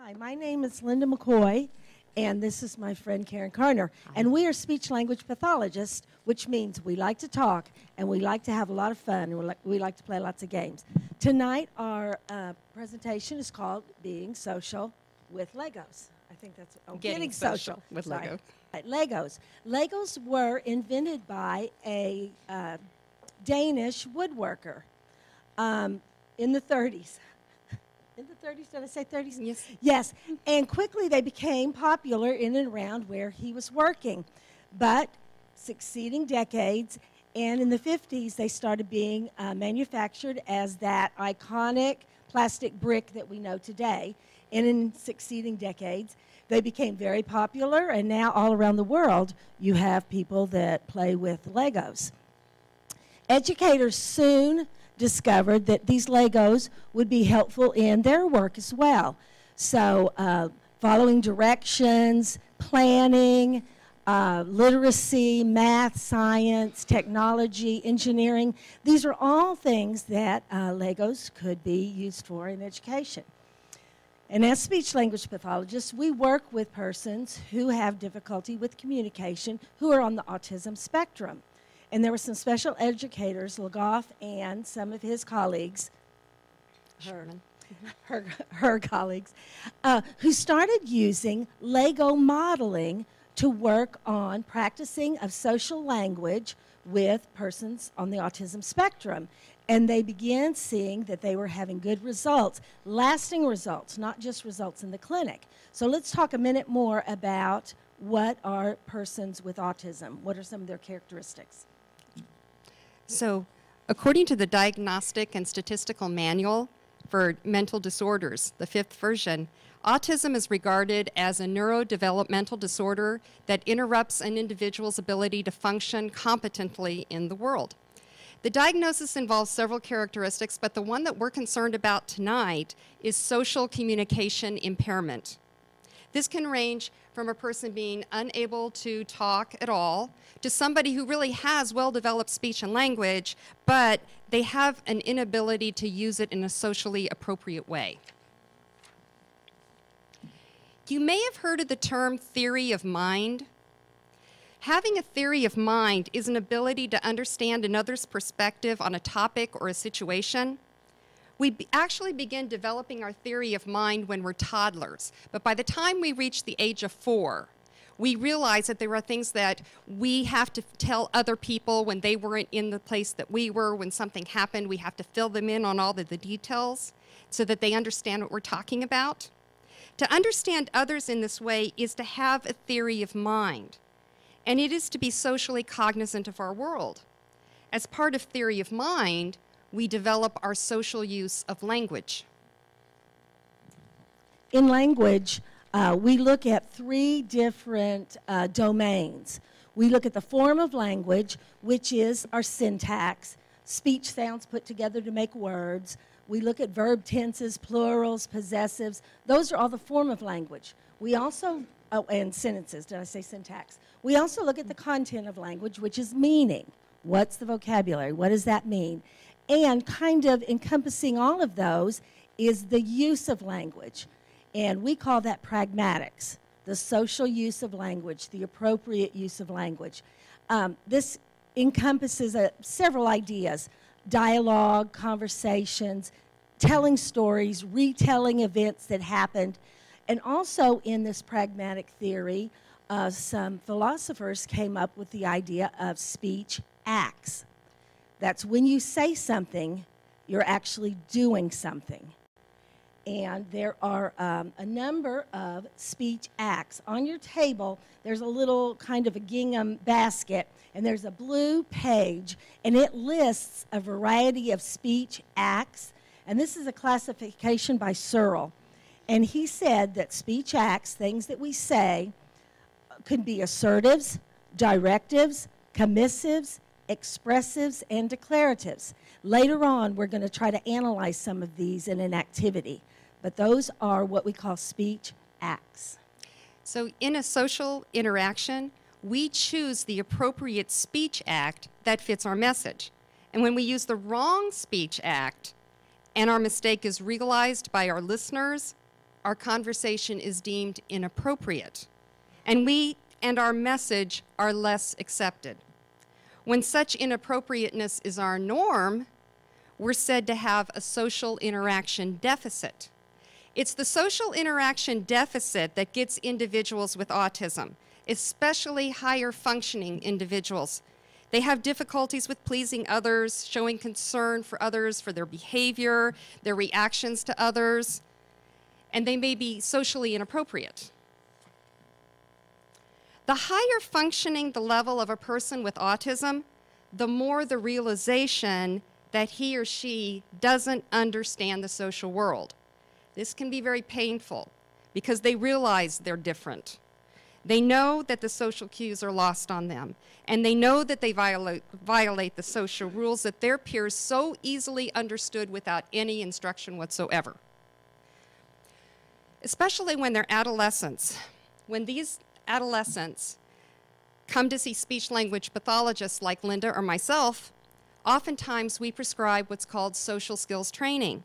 Hi, my name is Linda McCoy, and this is my friend Karen Karner. And we are speech-language pathologists, which means we like to talk, and we like to have a lot of fun, and we like to play lots of games. Tonight, our presentation is called Being Social with Legos. I think that's Getting social with Sorry. Lego. Right, Legos. Legos were invented by a Danish woodworker in the 30s. In the 30s, did I say 30s? Yes. Yes, and quickly they became popular in and around where he was working. But succeeding decades, and in the 50s, they started being manufactured as that iconic plastic brick that we know today. And in succeeding decades, they became very popular, and now all around the world, you have people that play with Legos. Educators soon discovered that these Legos would be helpful in their work as well. So following directions, planning, literacy, math, science, technology, engineering, these are all things that Legos could be used for in education. And as speech-language pathologists, we work with persons who have difficulty with communication, who are on the autism spectrum. And there were some special educators, Legoff and some of his colleagues, her colleagues, who started using Lego modeling to work on practicing of social language with persons on the autism spectrum. And they began seeing that they were having good results, lasting results, not just results in the clinic. So let's talk a minute more about what are persons with autism. What are some of their characteristics? So, according to the Diagnostic and Statistical Manual for Mental Disorders, the 5th version, autism is regarded as a neurodevelopmental disorder that interrupts an individual's ability to function competently in the world. The diagnosis involves several characteristics, but the one that we're concerned about tonight is social communication impairment. This can range from a person being unable to talk at all to somebody who really has well-developed speech and language, but they have an inability to use it in a socially appropriate way. You may have heard of the term theory of mind. Having a theory of mind is an ability to understand another's perspective on a topic or a situation. We actually begin developing our theory of mind when we're toddlers, but by the time we reach the age of 4, we realize that there are things that we have to tell other people when they weren't in the place that we were. When something happened, we have to fill them in on all of the details so that they understand what we're talking about. To understand others in this way is to have a theory of mind, and it is to be socially cognizant of our world. As part of theory of mind, we develop our social use of language. In language, we look at 3 different domains. We look at the form of language, which is our syntax, speech sounds put together to make words. We look at verb tenses, plurals, possessives. Those are all the form of language. We also, and sentences, did I say syntax? We also look at the content of language, which is meaning. What's the vocabulary? What does that mean? And kind of encompassing all of those is the use of language. And we call that pragmatics, the social use of language, the appropriate use of language. This encompasses several ideas: dialogue, conversations, telling stories, retelling events that happened. And also in this pragmatic theory, some philosophers came up with the idea of speech acts. That's when you say something, you're actually doing something. And there are a number of speech acts. On your table, there's a little kind of a gingham basket, and there's a blue page, and it lists a variety of speech acts. And this is a classification by Searle. And he said that speech acts, things that we say, could be assertives, directives, commissives, expressives, and declaratives. Later on, we're going to try to analyze some of these in an activity, but those are what we call speech acts. So in a social interaction, we choose the appropriate speech act that fits our message. And when we use the wrong speech act and our mistake is realized by our listeners, our conversation is deemed inappropriate, and our message are less accepted. When such inappropriateness is our norm, we're said to have a social interaction deficit. It's the social interaction deficit that gets individuals with autism, especially higher functioning individuals. They have difficulties with pleasing others, showing concern for others, for their behavior, their reactions to others, and they may be socially inappropriate. The higher functioning the level of a person with autism, the more the realization that he or she doesn't understand the social world. This can be very painful because they realize they're different. They know that the social cues are lost on them, and they know that they violate the social rules that their peers so easily understood without any instruction whatsoever. Especially when they're adolescents. When these adolescents come to see speech-language pathologists like Linda or myself, oftentimes we prescribe what's called social skills training.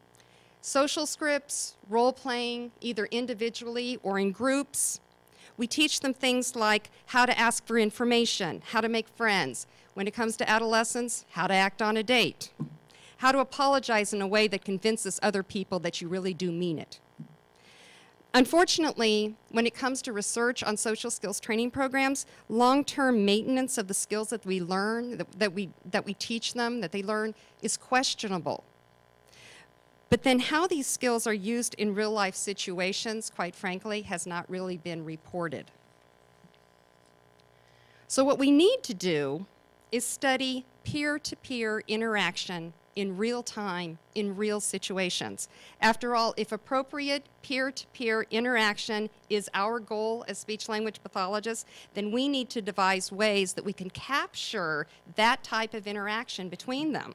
Social scripts, role-playing, either individually or in groups. We teach them things like how to ask for information, how to make friends. When it comes to adolescence, how to act on a date. How to apologize in a way that convinces other people that you really do mean it. Unfortunately, when it comes to research on social skills training programs, long-term maintenance of the skills that we learn, that we teach them, that they learn, is questionable. But then how these skills are used in real-life situations, quite frankly, has not really been reported. So what we need to do is study peer-to-peer interaction in real time, in real situations. After all, if appropriate peer-to-peer interaction is our goal as speech-language pathologists, then we need to devise ways that we can capture that type of interaction between them.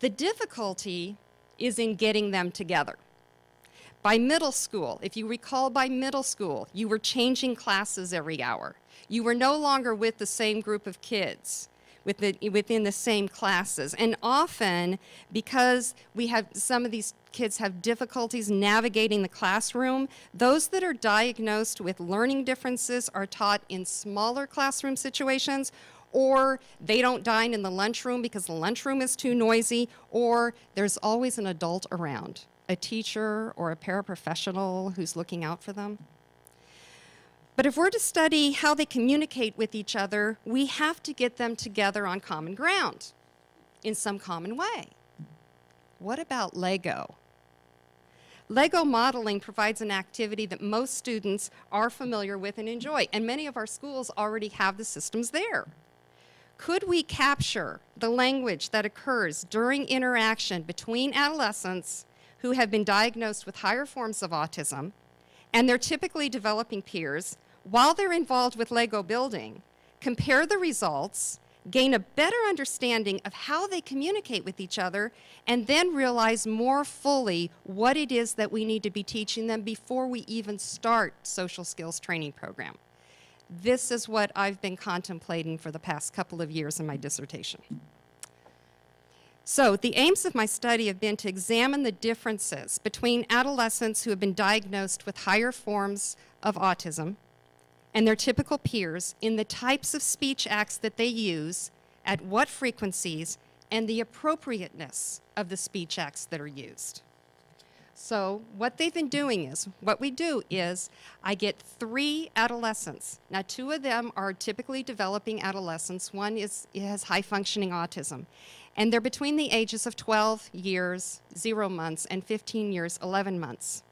The difficulty is in getting them together. By middle school, if you recall by middle school, you were changing classes every hour. You were no longer with the same group of kids within the same classes. And often, because some of these kids have difficulties navigating the classroom, those that are diagnosed with learning differences are taught in smaller classroom situations, or they don't dine in the lunchroom because the lunchroom is too noisy, or there's always an adult around, a teacher or a paraprofessional who's looking out for them. But if we're to study how they communicate with each other, we have to get them together on common ground in some common way. What about Lego? Lego modeling provides an activity that most students are familiar with and enjoy, and many of our schools already have the systems there. Could we capture the language that occurs during interaction between adolescents who have been diagnosed with higher forms of autism and their typically developing peers while they're involved with Lego building, compare the results, gain a better understanding of how they communicate with each other, and then realize more fully what it is that we need to be teaching them before we even start social skills training program. This is what I've been contemplating for the past couple of years in my dissertation. So the aims of my study have been to examine the differences between adolescents who have been diagnosed with higher forms of autism and their typical peers in the types of speech acts that they use, at what frequencies, and the appropriateness of the speech acts that are used. So what they've been doing is, what we do is, I get 3 adolescents. Now 2 of them are typically developing adolescents. One has high-functioning autism. And they're between the ages of 12 years, 0 months, and 15 years, 11 months.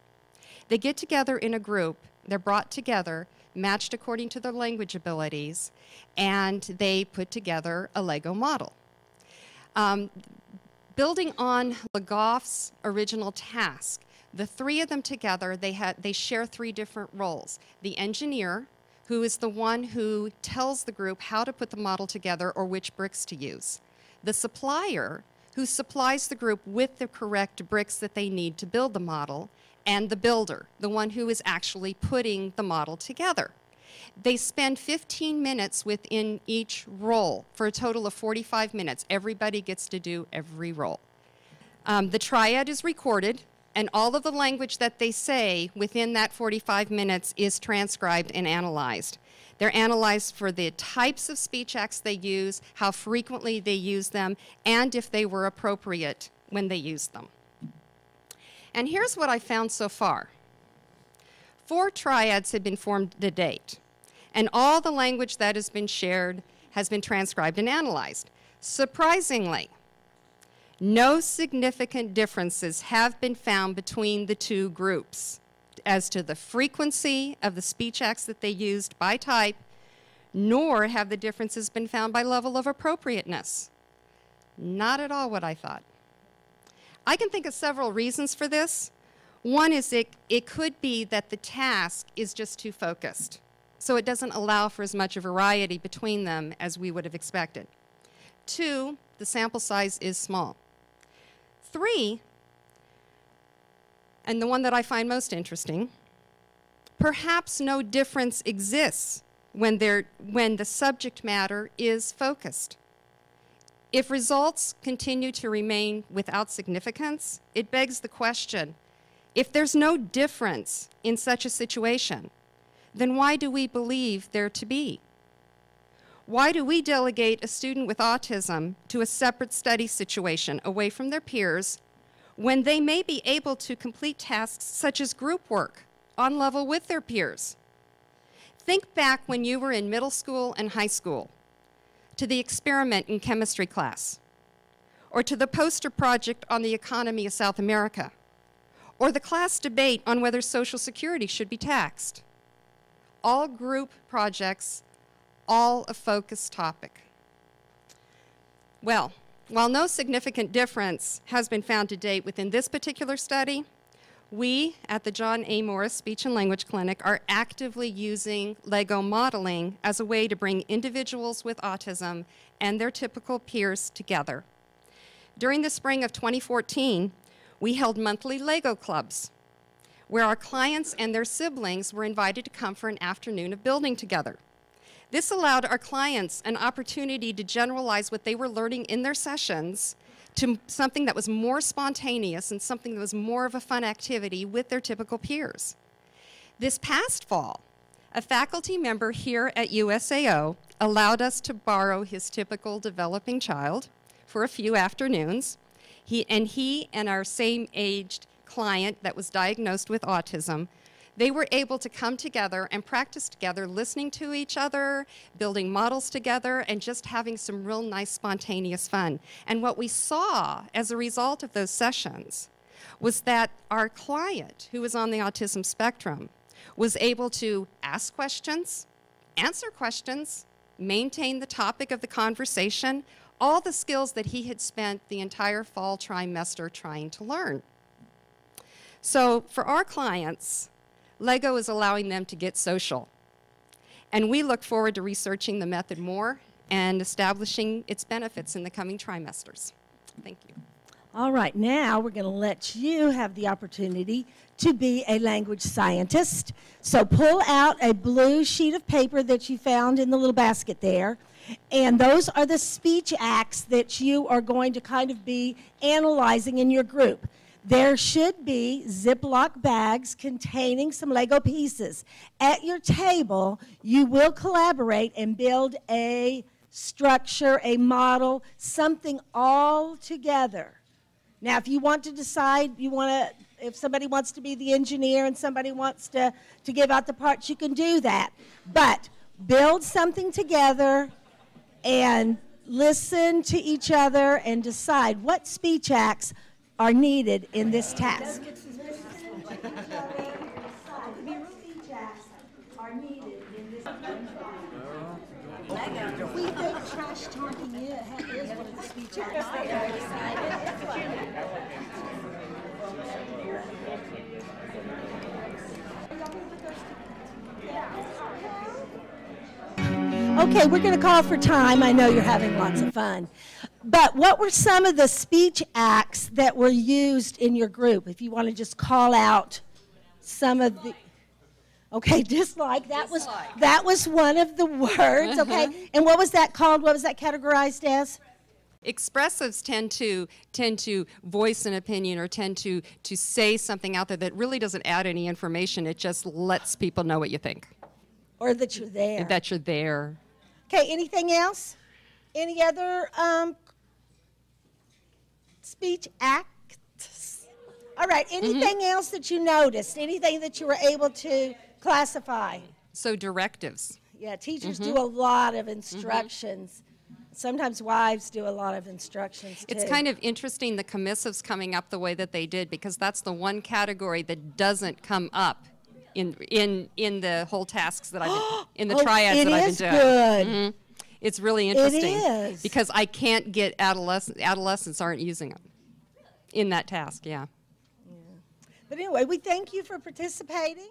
They get together in a group. They're brought together, matched according to their language abilities, and they put together a Lego model. Building on Legoff's original task, the 3 of them together, they share 3 different roles. The engineer, who is the one who tells the group how to put the model together or which bricks to use. The supplier, who supplies the group with the correct bricks that they need to build the model, and the builder, the one who is actually putting the model together. They spend 15 minutes within each role for a total of 45 minutes. Everybody gets to do every role. The triad is recorded. and all of the language that they say within that 45 minutes is transcribed and analyzed. They're analyzed for the types of speech acts they use, how frequently they use them, and if they were appropriate when they used them. And here's what I found so far. 4 triads have been formed to date, and all the language that has been shared has been transcribed and analyzed. Surprisingly, no significant differences have been found between the 2 groups as to the frequency of the speech acts that they used by type, nor have the differences been found by level of appropriateness. Not at all what I thought. I can think of several reasons for this. One is it could be that the task is just too focused, so it doesn't allow for as much variety between them as we would have expected. 2, the sample size is small. 3, and the one that I find most interesting, perhaps no difference exists when the subject matter is focused. If results continue to remain without significance, it begs the question, if there's no difference in such a situation, then why do we believe there to be? Why do we delegate a student with autism to a separate study situation away from their peers when they may be able to complete tasks such as group work on level with their peers? Think back when you were in middle school and high school, to the experiment in chemistry class, or to the poster project on the economy of South America, or the class debate on whether Social Security should be taxed. All group projects, all a focused topic. Well, while no significant difference has been found to date within this particular study, we at the John A. Morris Speech and Language Clinic are actively using Lego modeling as a way to bring individuals with autism and their typical peers together. During the spring of 2014, we held monthly Lego clubs, where our clients and their siblings were invited to come for an afternoon of building together. This allowed our clients an opportunity to generalize what they were learning in their sessions to something that was more spontaneous and something that was more of a fun activity with their typical peers. This past fall, a faculty member here at USAO allowed us to borrow his typical developing child for a few afternoons. He and our same-aged client that was diagnosed with autism, they were able to come together and practice together, listening to each other, building models together, and just having some real nice spontaneous fun. And what we saw as a result of those sessions was that our client, who was on the autism spectrum, was able to ask questions, answer questions, maintain the topic of the conversation, all the skills that he had spent the entire fall trimester trying to learn. So for our clients, Lego is allowing them to get social. And we look forward to researching the method more and establishing its benefits in the coming trimesters. Thank you. All right, now we're going to let you have the opportunity to be a language scientist. So pull out a blue sheet of paper that you found in the little basket there. And those are the speech acts that you are going to kind of be analyzing in your group. There should be Ziploc bags containing some Lego pieces. At your table, you will collaborate and build a structure, a model, something all together. Now, if you want to decide, if somebody wants to be the engineer and somebody wants to give out the parts, you can do that. But build something together and listen to each other and decide what speech acts are needed in this task. We think trash talking is one of the speech acts. Okay, we're going to call for time. I know you're having lots of fun. But what were some of the speech acts that were used in your group? If you want to just call out some of the... Okay, dislike. That was one of the words, okay? And what was that called? What was that categorized as? Expressives tend to voice an opinion or tend to say something out there that really doesn't add any information. It just lets people know what you think. Or that you're there. That you're there. Okay, anything else? Any other speech acts? All right, anything else that you noticed? Anything that you were able to classify? So directives. Yeah, teachers do a lot of instructions. Sometimes wives do a lot of instructions too. It's kind of interesting the commissives coming up the way that they did, because that's the one category that doesn't come up in the whole tasks that I've been, in the triads that I've been doing. It is good. It's really interesting. It is. Because I can't get adolescents aren't using them in that task, yeah. But anyway, we thank you for participating.